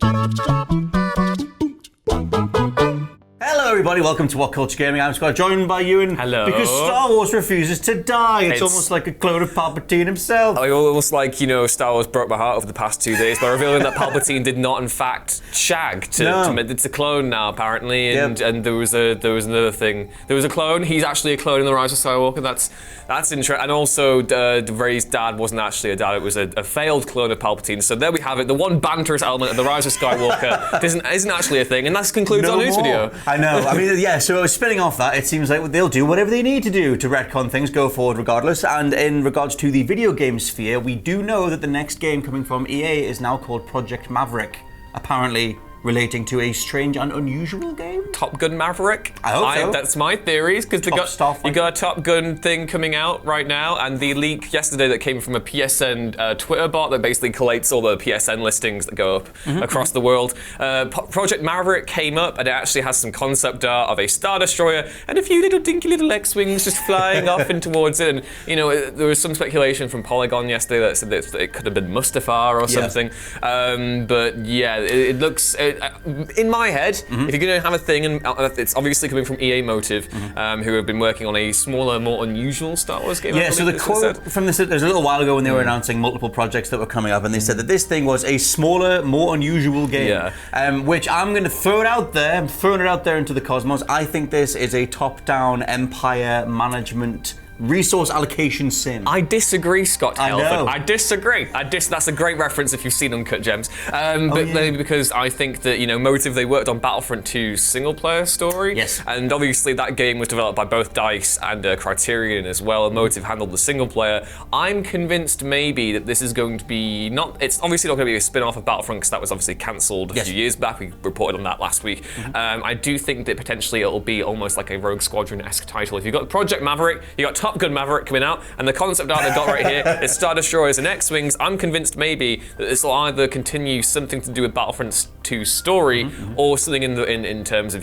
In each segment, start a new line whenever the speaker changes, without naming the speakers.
Hello everybody, welcome to WhatCulture Gaming. I'm Scott, joined by Ewan.
Hello.
Because Star Wars refuses to die. It's almost like a clone of Palpatine himself.
Almost like, Star Wars broke my heart over the past 2 days by revealing that Palpatine did not, in fact, shag. It's a clone now, apparently, and there was another thing. There was a clone. He's actually a clone in The Rise of Skywalker. That's interesting. And also, Rey's dad wasn't actually a dad. It was a failed clone of Palpatine. So there we have it. The one banterous element of The Rise of Skywalker isn't actually a thing, and that concludes our news video.
I know. I mean, yeah, so spinning off that, it seems like they'll do whatever they need to do to retcon things, go forward regardless. And in regards to the video game sphere, we do know that the next game coming from EA is now called Project Maverick, apparently relating to a strange and unusual game?
Top Gun Maverick?
I hope so.
That's my theories, because you got a Top Gun thing coming out right now, and the leak yesterday that came from a PSN Twitter bot that basically collates all the PSN listings that go up across the world. Project Maverick came up, and it actually has some concept art of a Star Destroyer and a few little dinky little X-Wings just flying off and towards it. And, there was some speculation from Polygon yesterday that said that it could have been Mustafar or something. But yeah, it looks... in my head, if you're going to have a thing, and it's obviously coming from EA Motive, who have been working on a smaller, more unusual Star Wars game.
Yeah, so the quote from this, there's a little while ago when they were announcing multiple projects that were coming up, and they said that this thing was a smaller, more unusual game, which I'm going to throw it out there. I'm throwing it out there into the cosmos. I think this is a top-down empire management resource allocation sim.
I disagree, Scott Halford.
I
disagree. That's a great reference if you've seen Uncut Gems. Maybe because I think that, Motive, they worked on Battlefront 2's single-player story.
Yes.
And obviously that game was developed by both DICE and Criterion as well. Motive handled the single-player. I'm convinced maybe that this is going to be it's obviously not going to be a spin-off of Battlefront, because that was obviously cancelled a few years back. We reported on that last week. I do think that potentially it'll be almost like a Rogue Squadron-esque title. If you've got Project Maverick, you got Top Gun Maverick coming out, and the concept art they've got right here is Star Destroyers and X-Wings. I'm convinced maybe that this will either continue something to do with Battlefront 2's story, or something in terms of,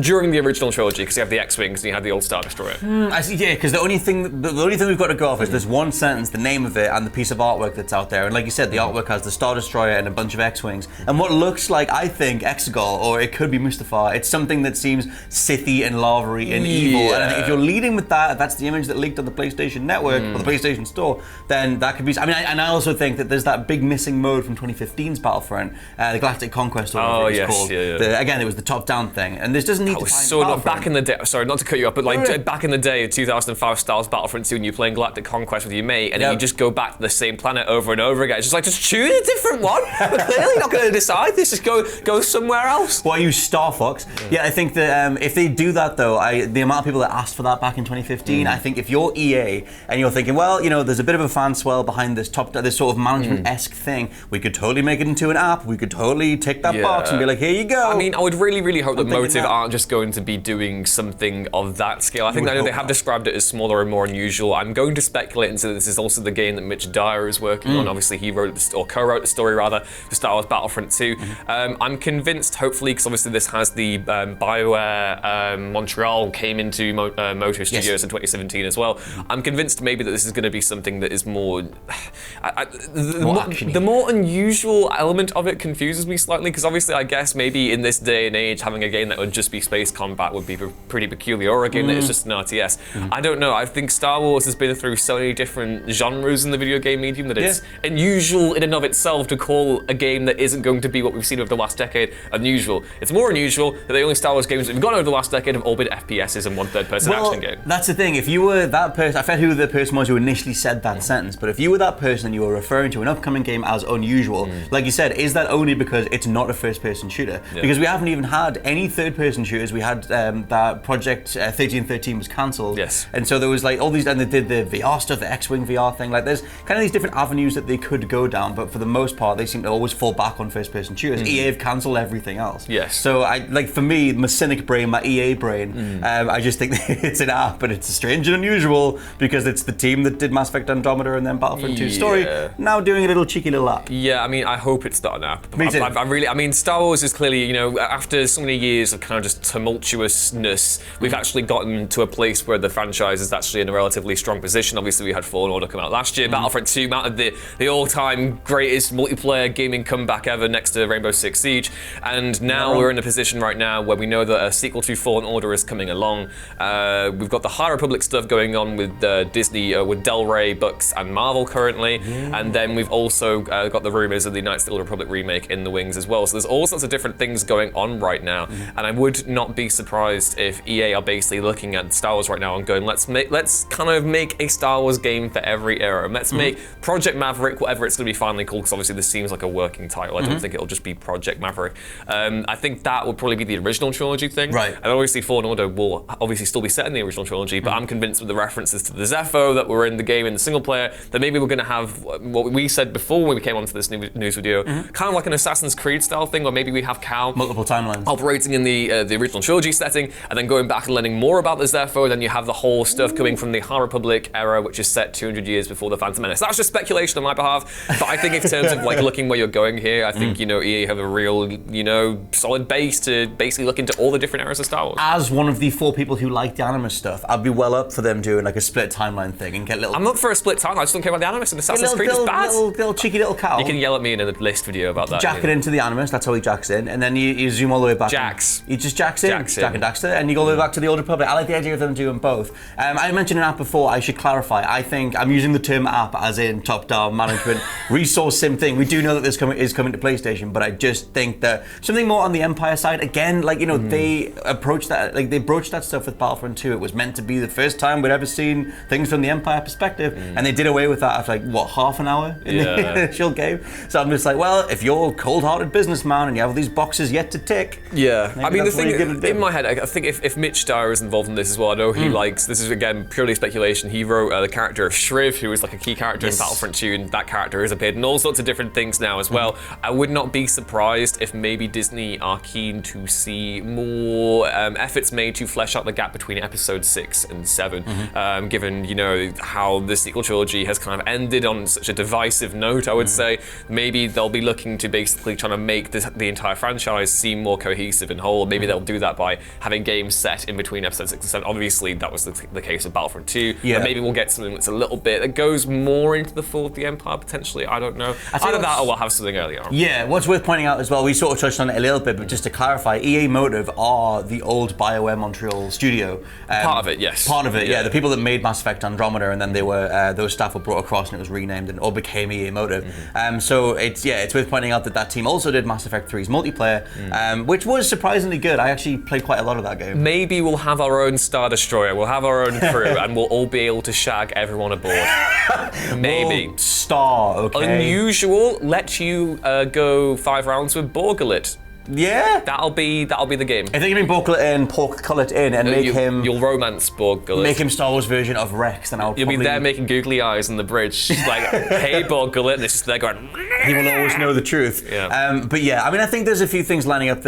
during the original trilogy, because you have the X-Wings and you have the old Star Destroyer.
I see, yeah, because the only thing we've got to go off is this one sentence, the name of it, and the piece of artwork that's out there. And like you said, the artwork has the Star Destroyer and a bunch of X-Wings, and what looks like, I think, Exegol, or it could be Mustafar. It's something that seems Sithy and lavery and evil. And I think if you're leading with that, that's the image that leaked on the PlayStation Network or the PlayStation Store, then that could be. I mean, and I also think that there's that big missing mode from 2015's Battlefront, the Galactic Conquest, or whatever it's called. Again, it was the top-down thing, and this doesn't need to.
So back in the day, sorry, not to cut you up, but back in the day, 2005 styles Battlefront 2, and you're playing Galactic Conquest with your mate, and then you just go back to the same planet over and over again. It's just like, just choose a different one. We're clearly not going to decide this. Just go somewhere else.
Well, I use Star Fox. Yeah, I think that if they do that though, the amount of people that asked for that back in 2015, I think if you're EA and you're thinking, well, there's a bit of a fan swell behind this sort of management-esque thing, we could totally make it into an app. We could totally tick that box and be like, here you go.
I mean, I would really, really hope that Motive aren't just going to be doing something of that scale. I know they have described it as smaller and more unusual. I'm going to speculate and say that this is also the game that Mitch Dyer is working on. Obviously, he wrote or co-wrote the story rather for Star Wars Battlefront 2. I'm convinced, hopefully, because obviously this has the BioWare Montreal came into Motive Studios in 2017 as well. I'm convinced maybe that this is going to be something that is more... the more unusual element of it confuses me slightly, because obviously I guess maybe in this day and age having a game that would just be space combat would be pretty peculiar, or a game that is just an RTS. I don't know. I think Star Wars has been through so many different genres in the video game medium that it's unusual in and of itself to call a game that isn't going to be what we've seen over the last decade unusual. It's more unusual that the only Star Wars games that we've gone over the last decade have all been FPSs and one third-person action game.
That's the thing. If you were that person, I forget who the person was who initially said that sentence, but if you were that person and you were referring to an upcoming game as unusual, like you said, is that only because it's not a first-person shooter? Because we haven't even had any third-person shooters. We had that Project 1313 was cancelled.
Yes.
And so there was like all these, and they did the VR stuff, the X-Wing VR thing. Like there's kind of these different avenues that they could go down, but for the most part, they seem to always fall back on first-person shooters. EA have cancelled everything else.
Yes.
So for me, my cynic brain, my EA brain, I just think it's an app, but it's a strange strange and unusual because it's the team that did Mass Effect Andromeda and then Battlefront 2 story, now doing a little cheeky little app.
Yeah, I mean, I hope it's not an app.
Me too.
I mean, Star Wars is clearly, after so many years of kind of just tumultuousness, we've actually gotten to a place where the franchise is actually in a relatively strong position. Obviously, we had Fallen Order come out last year. Battlefront 2 mounted the all-time greatest multiplayer gaming comeback ever next to Rainbow Six Siege. And now we're in a position right now where we know that a sequel to Fallen Order is coming along. We've got the High Republic stuff going on with Disney, with Del Rey books and Marvel currently. And then we've also got the rumors of the Knights of the Old Republic remake in the wings as well. So there's all sorts of different things going on right now. And I would not be surprised if EA are basically looking at Star Wars right now and going, let's kind of make a Star Wars game for every era. Let's make Project Maverick, whatever it's going to be finally called, because obviously this seems like a working title. I don't think it'll just be Project Maverick. I think that would probably be the original trilogy thing.
Right.
And obviously Fallen Order will obviously still be set in the original trilogy, but I'm convinced with the references to the Zepho that were in the game in the single player, that maybe we're going to have what we said before when we came onto this news video, kind of like an Assassin's Creed style thing, where maybe we have Cal
multiple timelines
operating in the original trilogy setting, and then going back and learning more about the Zepho. Then you have the whole stuff coming from the High Republic era, which is set 200 years before the Phantom Menace. That's just speculation on my behalf, but I think in terms of like looking where you're going here, I think EA have a real solid base to basically look into all the different eras of Star Wars.
As one of the 4 people who like the Animus stuff, I'd be well up for them doing like a split timeline thing and get little.
I'm up for a split timeline. I just don't care about the Animus, and Assassin's Creed is bad.
Little cheeky little cow.
You can yell at me in a list video about that.
Jack it into the Animus, that's how he jacks in, and then you zoom all the way back. He just jacks in. Jack and Daxter, and you go all the way back to the Old Republic. I like the idea of them doing both. I mentioned an app before, I should clarify. I think I'm using the term app as in top-down management, resource sim thing. We do know that this is coming to PlayStation, but I just think that something more on the Empire side, again, they approached that, they broached that stuff with Battlefront 2. It was meant to be the first time we'd ever seen things from the Empire perspective, and they did away with that after half an hour in the initial game. So I'm just like, well, if you're a cold-hearted businessman and you have all these boxes yet to tick.
Yeah, I mean, the thing in my head, I think if Mitch Dyer is involved in this as well, I know he likes, this is again purely speculation, he wrote the character of Shriv, who was like a key character in Battlefront 2, and that character has appeared in all sorts of different things now as well. I would not be surprised if maybe Disney are keen to see more efforts made to flesh out the gap between episode 6 and 7, given, how the sequel trilogy has kind of ended on such a divisive note, I would say. Maybe they'll be looking to basically trying to make the entire franchise seem more cohesive and whole. Maybe they'll do that by having games set in between episode 6 and 7. Obviously, that was the case with Battlefront 2. Yeah. But maybe we'll get something that's a little bit, that goes more into the fall of the Empire, potentially. I don't know. Either that or we'll have something earlier on.
Yeah, what's worth pointing out as well, we sort of touched on it a little bit, but just to clarify, EA Motive are the old BioWare Montreal studio.
Part of it, yes.
Part of it, yeah. The people that made Mass Effect Andromeda, and then they were those staff were brought across and it was renamed and all became EA Motive. So it's worth pointing out that team also did Mass Effect 3's multiplayer, which was surprisingly good. I actually played quite a lot of that game.
Maybe we'll have our own Star Destroyer, we'll have our own crew, and we'll all be able to shag everyone aboard. Maybe.
Well, Star, okay.
Unusual, let you go 5 rounds with Borgalit.
Yeah,
that'll be the game.
If they can bring Pork Cullet in and make him,
you'll romance Borgullet.
Make him Star Wars version of Rex, then I'll.
You'll be there making googly eyes on the bridge, just like, "Hey, Borgullet," and it's just there going.
He will always know the truth.
Yeah.
But yeah, I mean, I think there's a few things lining up.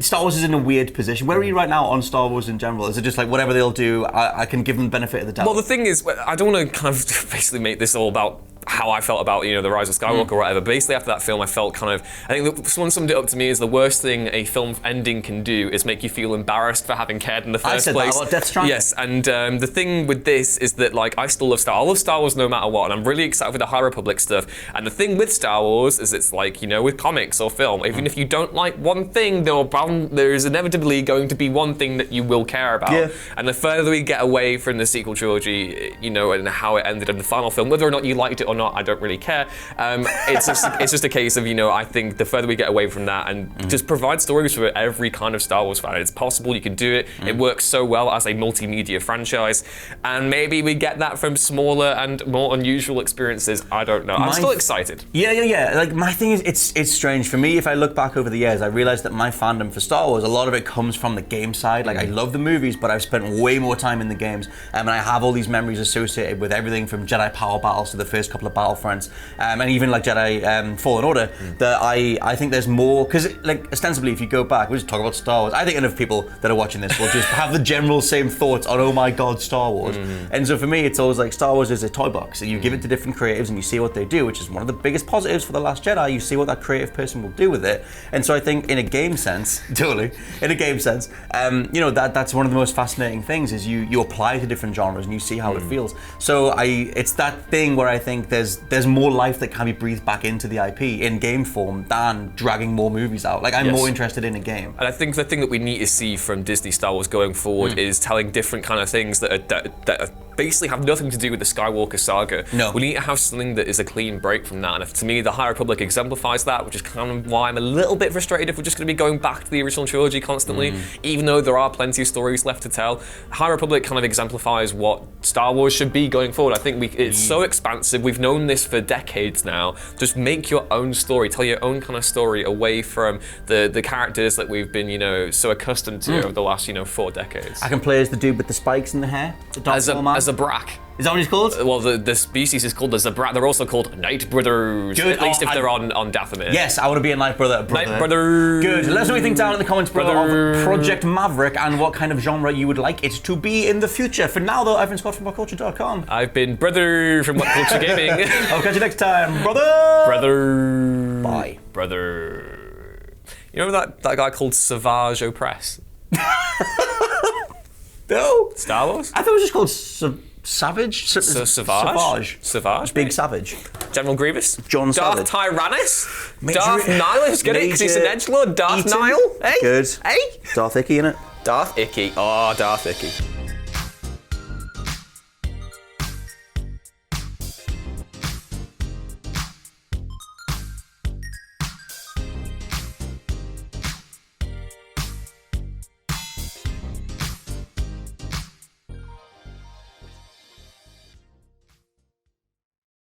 Star Wars is in a weird position. Where are you right now on Star Wars in general? Is it just like whatever they'll do, I can give them the benefit of the doubt?
Well, the thing is, I don't want to kind of basically make this all about how I felt about the Rise of Skywalker or whatever. But basically after that film, I felt kind of, I think that someone summed it up to me as the worst thing a film ending can do is make you feel embarrassed for having cared in the first place.
I said that about Death Stranding.
Yes, and the thing with this is that I still love Star Wars. I love Star Wars no matter what, and I'm really excited for the High Republic stuff. And the thing with Star Wars is it's like, with comics or film, even if you don't like one thing, there is inevitably going to be one thing that you will care about.
Yeah.
And the further we get away from the sequel trilogy, and how it ended in the final film, whether or not you liked it or not, I don't really care. It's just a case of, I think the further we get away from that and just provide stories for every kind of Star Wars fan. It's possible, you can do it. It works so well as a multimedia franchise. And maybe we get that from smaller and more unusual experiences. I don't know. I'm still excited.
Yeah. Like, my thing is, it's strange. For me, if I look back over the years, I realized that my fandom for Star Wars, a lot of it comes from the game side. Like, I love the movies, but I've spent way more time in the games. And I have all these memories associated with everything from Jedi power battles to the first couple couple of Battlefronts, and even like Jedi Fallen Order, that I think there's more, because like ostensibly if you go back, we'll just talk about Star Wars. I think enough people that are watching this will just have the general same thoughts on, oh my god, Star Wars. And so for me, it's always like Star Wars is a toy box, and you give it to different creatives and you see what they do, which is one of the biggest positives for The Last Jedi. You see what that creative person will do with it. And so I think in a game sense, totally, in a game sense, you know, that's one of the most fascinating things is you apply to different genres and you see how it feels. So it's that thing where I think there's more life that can be breathed back into the IP in game form than dragging more movies out. Like I'm more interested in a game.
And I think the thing that we need to see from Disney Star Wars going forward is telling different kind of things that basically have nothing to do with the Skywalker saga.
No.
We need to have something that is a clean break from that. And to me, the High Republic exemplifies that, which is kind of why I'm a little bit frustrated if we're just going to be going back to the original trilogy constantly, even though there are plenty of stories left to tell. High Republic kind of exemplifies what Star Wars should be going forward. I think it's so expansive. We've known this for decades now. Just make your own story, tell your own kind of story away from the characters that we've been, you know, so accustomed to over the last, you know, 4 decades.
I can play as the dude with the spikes in the hair, the Darth
as a Brak.
Is that what he's called?
Well, the species is called the Zabrak. They're also called Night Brothers. Good. At least if they're on Dathomir.
Yes, I want to be a Night Brother.
Night Brother.
Good. Let us know what you think down in the comments below of Project Maverick and what kind of genre you would like it to be in the future. For now, though, I've been Scott from WhatCulture.com.
I've been Brother from WhatCulture Gaming.
I'll catch you next time, brother.
Brother.
Bye.
Brother. You remember that guy called Savage Opress?
No.
Star Wars?
I thought it was just called Savage?
Savage?
Big Savage.
General Grievous?
John
Darth
Savage.
Tyrannus? Darth Nihilus? Get it? Because he's an edgelord. Darth Nihil? Hey?
Good.
Hey?
Darth Icky, innit?
Darth Icky. Oh, Darth Icky.